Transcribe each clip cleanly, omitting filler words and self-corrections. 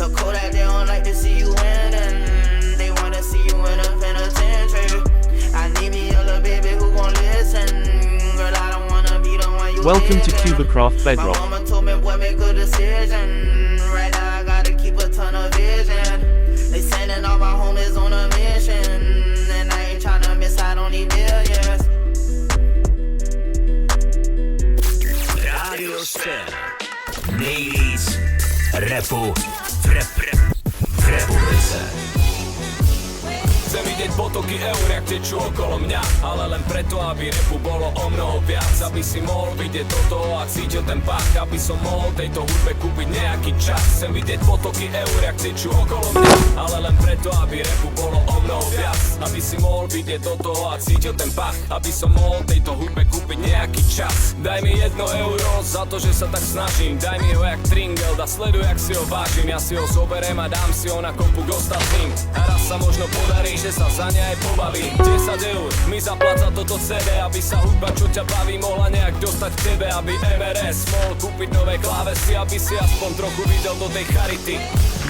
The Kodak, they don't like to see you winning. They wanna see you in a penitentiary. I need me a little baby who gon' listen. Girl, I don't wanna be the one you Welcome to living. Cubacraft Bedrock. My mama told me, boy, make a decision. Right now I gotta keep a ton of vision. They sending all my homies on a mission, and I ain't tryna miss out on these millions. Radio Scéna. Nejvíc rapu v republice. Chcem vidieť potoky eur, jak tečú okolo mňa, ale len preto, aby rapu bolo o mnoho viac. Aby si mohol vidieť toto a cítil ten pach, aby som mohol tejto hudbe kúpiť nejaký čas. Chcem vidieť potoky eur, jak tečú okolo mňa, ale len preto, aby rapu bolo o mnoho viac. Aby si mohol vidieť toto a cítil ten pach, aby som mohol tejto hudbe kúpiť nejaký čas. Daj mi 1 euro za to, že sa tak snažím, daj mi ho jak tringel a sleduj, jak si ho vážim. Ja si ho zoberiem a dám si ho na kopu k ostatným. A raz sa možno podarí, že sa za ne aj pobavím. 10 eur mi zapláca toto CD, aby sa hudba, čo ťa baví, mohla nejak dostať k tebe. Aby MRS mohol kúpiť nové klávesy, aby si aspoň trochu videl do tej charity.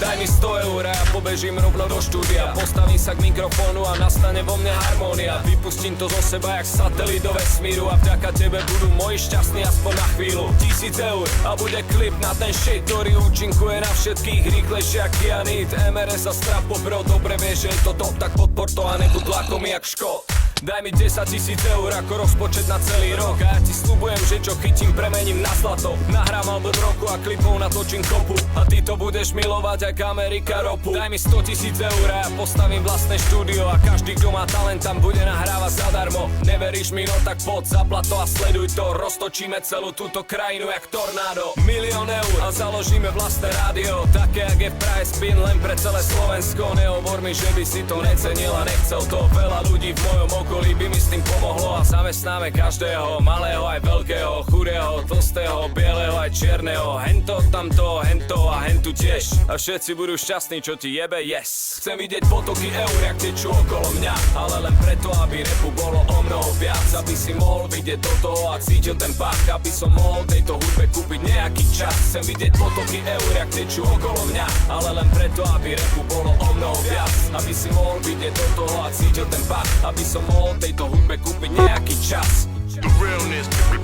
Daj mi 100 eur a ja pobežím rovno do štúdia. Postavím sa k mikrofónu a nastane vo mne harmónia. Vypustím to zo seba jak satelit do vesmíru a vďaka tebe budú moji šťastní aspoň na chvíľu. 1000 eur a bude klip na ten shit, ktorý účinkuje na všetkých rýchlejšie jak Kianit. MRS a strap pobrov, dobre vieš, že je to top, tak podpor to a nebuď lakomý jak škod. Daj mi 10 000 eur ako rozpočet na celý rok a ja ti sľubujem, že čo chytím premením na zlato. Nahrám album roku a klipov natočím kopu a ty to budeš milovať ako Amerika ropu. Daj mi 100 000 eur a ja postavím vlastné štúdio a každý, kto má talent, tam bude nahrávať zadarmo. Neveríš mi, no tak poď, zaplat to a sleduj to. Roztočíme celú túto krajinu jak tornádo. 1 000 000 eur a založíme vlastné rádio, také jak je v Prahe Spin, len pre celé Slovensko. Nehovor mi, že by si to necenil a nechcel to. Veľa ľudí v mojom okolí by mi s tým pomohlo a zamestnáme každého, malého aj veľkého, chudého, tlstého, bieleho aj čierneho, hento, tamto, hento a hentu tiež. A všetci budú šťastní, čo ti jebe, yes. Chcem vidieť potoky eur, jak tečú okolo mňa, ale len preto, aby rapu bolo o mnoho viac. Aby si mohol vidieť toto a cítil ten pach, aby som mohol tejto hudbe kúpiť nejaký čas. Chcem vidieť potoky eur, jak tečú okolo mňa, ale len preto, aby rapu bolo o mnoho viac. Aby si mohol vidieť toto a cítil ten pach, aby som mohol tejto hudbe kúpiť nejaký čas. The realness, the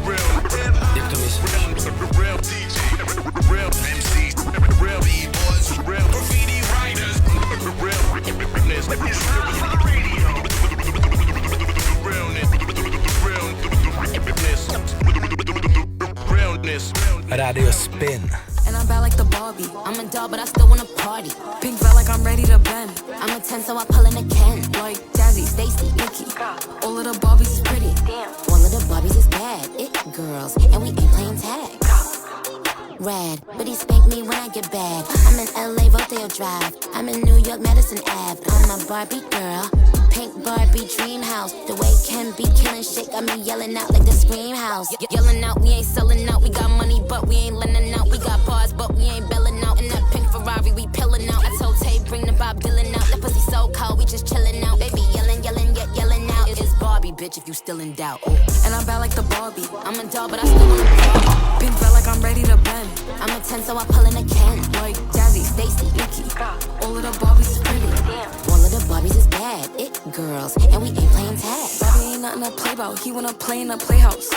real, jak to myslíš? The real DJ, the real MC, the real B-boys, the real graffiti writers, the realness, the realness. Radio Spin. And I'm bad like the Barbie. I'm a doll, but I still wanna party. Pink felt like I'm ready to bend. I'm a 10, so I pull in a Ken. Like Jazzy, Stacy, Nikki. All of the Barbies is pretty. All of the Barbies is bad. It girls, and we ain't playing tag. Rad, but he spank me when I get bad. I'm in LA, Rodeo Drive. I'm in New York, Madison Ave. I'm a Barbie girl. Pink Barbie dream house. The way Ken be killing shit got me yelling out like the Scream House. Yelling out, we ain't selling out. We got money, but we ain't lending out. We got bars, but we ain't belling out. In that pink Ferrari, we pillin' out. I told Tay, bring the Bob Dylan out. That pussy so cold, we just chillin' out. Baby yelling, yelling, yet yelling out. It's Barbie, bitch, if you still in doubt. And I'm bad like the Barbie. I'm a doll, but I still wanna party. Pink felt like I'm ready to bend. I'm a 10, so I pull in a Ken. Like Jazzy, Stacy, Nikki. All of the Barbies is pretty. All of the Barbies is bad. It girls, and we ain't playing tag. Barbie ain't nothing to play about. He wanna play in the playhouse.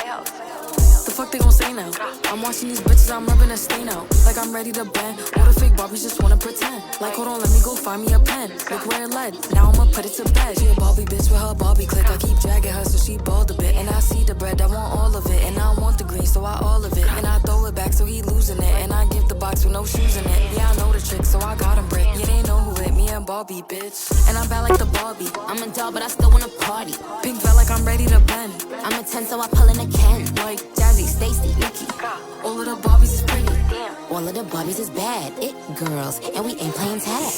The fuck they gon' say now? I'm watching these bitches, I'm rubbing a stain out. Like I'm ready to bend. All the fake Barbies just wanna pretend. Like hold on, let me go find me a pen. Look where it led. Now I'ma put it to bed. She a Barbie bitch with her Barbie click. I keep dragging her so she bald a bit. And I see the bread, I want all of it. And I want the green, so I all of it. And I throw it back so he losing it. And I give the box with no shoes in it. Yeah, I know the trick, so I got him brick. Yeah, they know who it, me and Barbie, bitch. And I'm bad like the Barbie. I'm a doll, but I still wanna party. Pink felt like I'm ready to bend. I'm a 10, so I pull in a Ken. Like Jazzy, Stacy, Nikki. All of the Barbies is pretty. All of the Barbies is bad. It girls, and we ain't playing tag.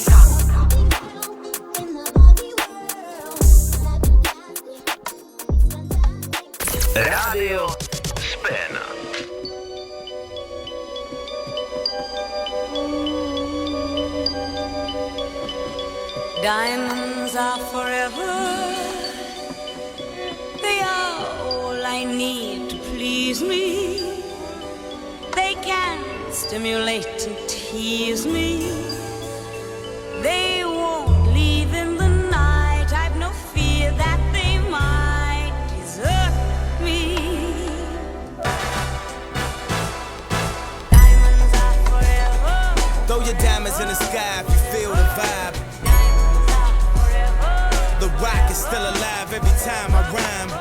Radio Spin. Diamonds are forever. They are all I need to please me. They can't stimulate and tease me. They won't leave in the night. I've no fear that they might desert me. Diamonds are forever. Throw your diamonds in the sky if you feel the vibe. Diamonds are forever. The rock is still alive every time I rhyme.